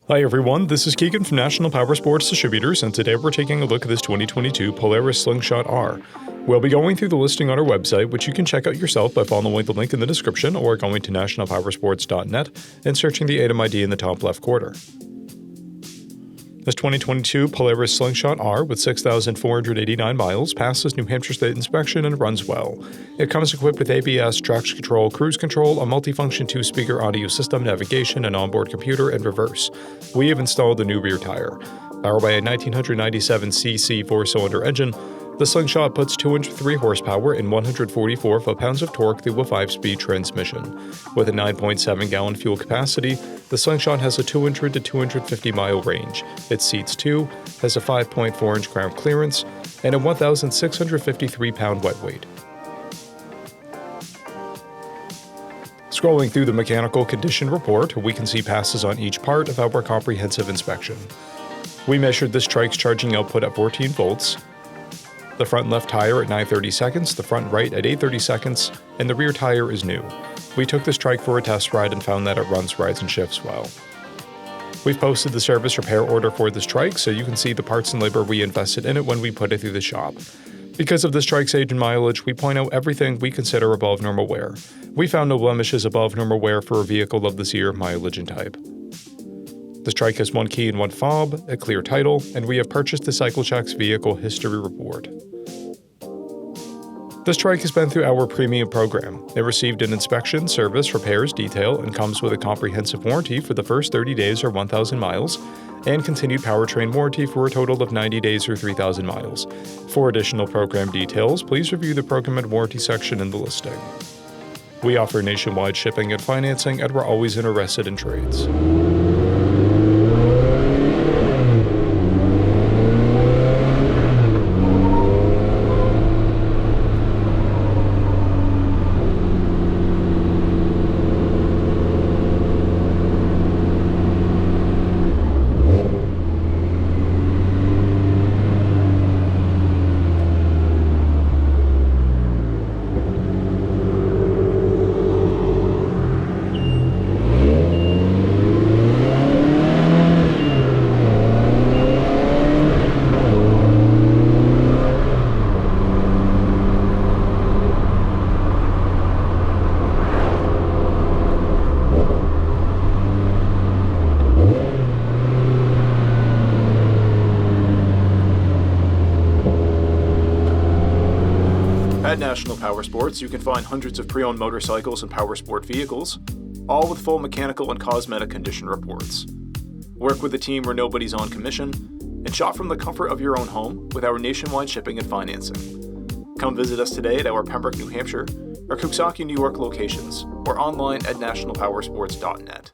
Hi everyone, this is Keegan from National Powersports Distributors, and today we're taking a look at this 2022 Polaris Slingshot R. We'll be going through the listing on our website, which you can check out yourself by following the link in the description or going to nationalpowersports.net and searching the item ID in the top left corner. This 2022 Polaris Slingshot R with 6,489 miles passes New Hampshire State inspection and runs well. It comes equipped with ABS, traction control, cruise control, a multifunction 2-speaker audio system, navigation, an onboard computer, and reverse. We have installed a new rear tire. Powered by a 1997cc 4-cylinder engine, the Slingshot puts 203 horsepower and 144 foot-pounds of torque through a 5-speed transmission. With a 9.7-gallon fuel capacity, the Slingshot has a 200 to 250-mile range. It seats 2, has a 5.4-inch ground clearance, and a 1,653-pound wet weight. Scrolling through the mechanical condition report, we can see passes on each part of our comprehensive inspection. We measured this TRIKE's charging output at 14 volts, the front left tire at 9/30 seconds, the front right at 8/30 seconds, and the rear tire is new. We took this TRIKE for a test ride and found that it runs, rides, and shifts well. We've posted the service repair order for this TRIKE so you can see the parts and labor we invested in it when we put it through the shop. Because of this TRIKE's age and mileage, we point out everything we consider above normal wear. We found no blemishes above normal wear for a vehicle of this year, mileage, and type. This TRIKE has 1 key and 1 fob, a clear title, and we have purchased the CycleCheck's vehicle history report. This TRIKE has been through our premium program. It received an inspection, service, repairs, detail, and comes with a comprehensive warranty for the first 30 days or 1,000 miles, and continued powertrain warranty for a total of 90 days or 3,000 miles. For additional program details, please review the program and warranty section in the listing. We offer nationwide shipping and financing, and we're always interested in trades. At National Powersports, you can find hundreds of pre-owned motorcycles and powersport vehicles, all with full mechanical and cosmetic condition reports. Work with a team where nobody's on commission, and shop from the comfort of your own home with our nationwide shipping and financing. Come visit us today at our Pembroke, New Hampshire, or Coxsackie, New York locations, or online at nationalpowersports.net.